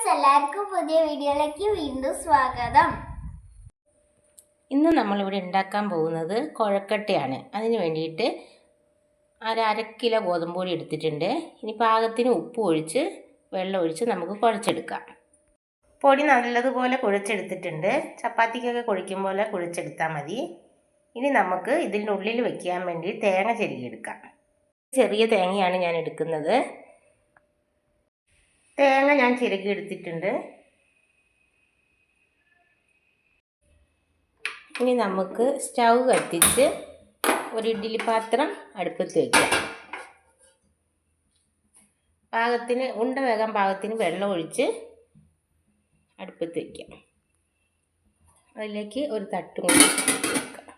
Friends, എല്ലാവർക്കും പുതിയ വീഡിയോയിലേക്ക് വീണ്ടും സ്വാഗതം. ഇന്ന് നമ്മളിവിടെ ഉണ്ടാക്കാൻ പോകുന്നത് കുഴക്കട്ടയാണ്. അതിന് വേണ്ടിയിട്ട് അര കിലോ ഗോതമ്പ് പൊടി എടുത്തിട്ടുണ്ട്. ഇനി പാകത്തിന് ഉപ്പ് ഒഴിച്ച് വെള്ളം ഒഴിച്ച് നമുക്ക് കുഴച്ചെടുക്കാം. പൊടി നല്ലതുപോലെ കുഴച്ചെടുത്തിട്ടുണ്ട്. ചപ്പാത്തിക്കൊക്കെ കുഴിക്കും പോലെ കുഴിച്ചെടുത്താൽ മതി. ഇനി നമുക്ക് ഇതിൻ്റെ ഉള്ളിൽ വെക്കാൻ വേണ്ടി തേങ്ങ ചെരുകിയെടുക്കാം. ചെറിയ തേങ്ങയാണ് ഞാൻ എടുക്കുന്നത്. തേങ്ങ ഞാൻ ചിരകി എടുത്തിട്ടുണ്ട്. ഇനി നമുക്ക് സ്റ്റൗ കത്തിച്ച് ഒരു ഇഡ്ഡലി പാത്രം അടുപ്പത്ത് വയ്ക്കാം. പാകത്തിന് ഉണ്ട വേകാൻ പാകത്തിന് വെള്ളം ഒഴിച്ച് അടുപ്പത്ത് വയ്ക്കാം. അതിലേക്ക് ഒരു തട്ടും കൂടി വെക്കാം.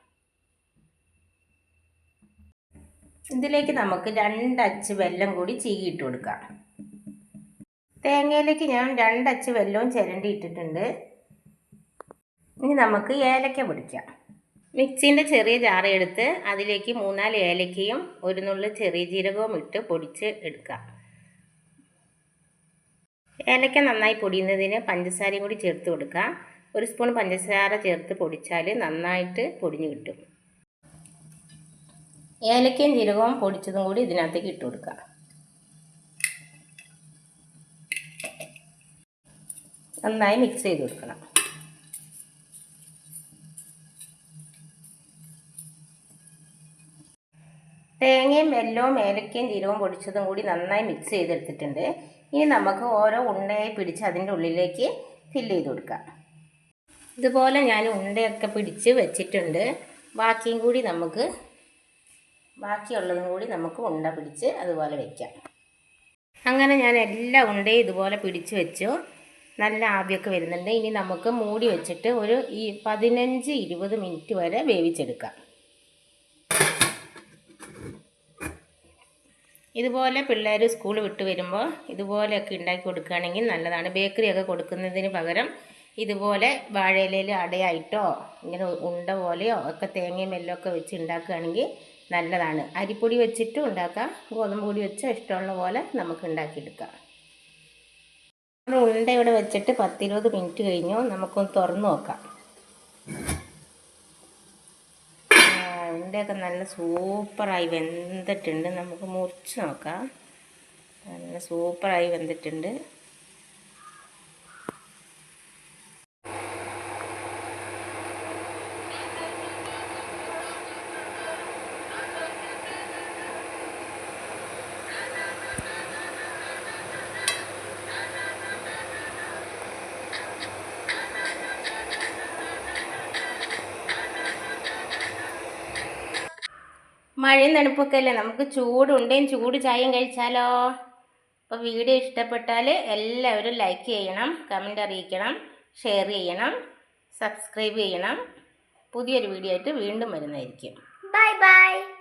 ഇതിലേക്ക് നമുക്ക് 2 അച്ച് വെല്ലം കൂടി ചീകിയിട്ട് കൊടുക്കാം. തേങ്ങയിലേക്ക് ഞാൻ 2 അച്ച് വെല്ലവും ചിരണ്ടി ഇട്ടിട്ടുണ്ട്. ഇനി നമുക്ക് ഏലക്ക പൊടിക്കാം. മിക്സിൻ്റെ ചെറിയ ജാറ് എടുത്ത് അതിലേക്ക് 3-4 ഏലക്കയും ഒരു നുള്ളു ചെറിയ ജീരകവും ഇട്ട് പൊടിച്ച് എടുക്കാം. ഏലക്ക നന്നായി പൊടിയുന്നതിന് പഞ്ചസാരയും കൂടി ചേർത്ത് കൊടുക്കാം. 1 സ്പൂൺ പഞ്ചസാര ചേർത്ത് പൊടിച്ചാൽ നന്നായിട്ട് പൊടിഞ്ഞ് കിട്ടും. ഏലക്കയും ജീരകവും പൊടിച്ചതും കൂടി ഇതിനകത്തേക്ക് ഇട്ട് കൊടുക്കാം. നന്നായി മിക്സ് ചെയ്ത് കൊടുക്കണം. തേങ്ങയും വെല്ലവും ഏലക്കയും ജീരകവും പൊടിച്ചതും കൂടി നന്നായി മിക്സ് ചെയ്തെടുത്തിട്ടുണ്ട്. ഇനി നമുക്ക് ഓരോ ഉണ്ടയായി പിടിച്ച് അതിൻ്റെ ഉള്ളിലേക്ക് ഫില്ല് ചെയ്ത് കൊടുക്കാം. ഇതുപോലെ ഞാൻ ഉണ്ടയൊക്കെ പിടിച്ച് വെച്ചിട്ടുണ്ട്. ബാക്കിയുള്ളതും കൂടി നമുക്ക് ഉണ്ട പിടിച്ച് അതുപോലെ വയ്ക്കാം. അങ്ങനെ ഞാൻ എല്ലാ ഉണ്ടയും ഇതുപോലെ പിടിച്ച് വെച്ചു. നല്ല ആവിയൊക്കെ വരുന്നുണ്ട്. ഇനി നമുക്ക് മൂടി വെച്ചിട്ട് ഒരു 15-20 മിനിറ്റ് വരെ വേവിച്ചെടുക്കാം. ഇതുപോലെ പിള്ളേർ സ്കൂൾ വിട്ട് വരുമ്പോൾ ഇതുപോലെയൊക്കെ ഉണ്ടാക്കി കൊടുക്കുകയാണെങ്കിൽ നല്ലതാണ്. ബേക്കറിയൊക്കെ കൊടുക്കുന്നതിന് പകരം ഇതുപോലെ വാഴയിലയിൽ അടയായിട്ടോ ഇങ്ങനെ ഉണ്ട പോലെയോ ഒക്കെ തേങ്ങയും വെല്ലമൊക്കെ വെച്ച് ഉണ്ടാക്കുകയാണെങ്കിൽ നല്ലതാണ്. അരിപ്പൊടി വെച്ചിട്ടും ഉണ്ടാക്കാം, ഗോതമ്പ് പൊടി വെച്ചോ ഇഷ്ടമുള്ള പോലെ നമുക്ക് ഉണ്ടാക്കിയെടുക്കാം. ഉണ്ട ഇവിടെ വെച്ചിട്ട് 10-20 മിനിറ്റ് കഴിഞ്ഞു. നമുക്കൊന്ന് തുറന്ന് നോക്കാം. ഉണ്ടയൊക്കെ നല്ല സൂപ്പറായി വെന്തിട്ടുണ്ട്. നമുക്ക് മുറിച്ച് നോക്കാം. നല്ല സൂപ്പറായി വെന്തിട്ടുണ്ട്. മഴയും തണുപ്പൊക്കെ അല്ലേ, നമുക്ക് ചൂടുണ്ടേയും ചൂട് ചായയും കഴിച്ചാലോ. അപ്പോൾ വീഡിയോ ഇഷ്ടപ്പെട്ടാൽ എല്ലാവരും ലൈക്ക് ചെയ്യണം, കമൻറ്റ് അറിയിക്കണം, ഷെയർ ചെയ്യണം, സബ്സ്ക്രൈബ് ചെയ്യണം. പുതിയൊരു വീഡിയോ ആയിട്ട് വീണ്ടും വരുന്നതായിരിക്കും. Bye bye.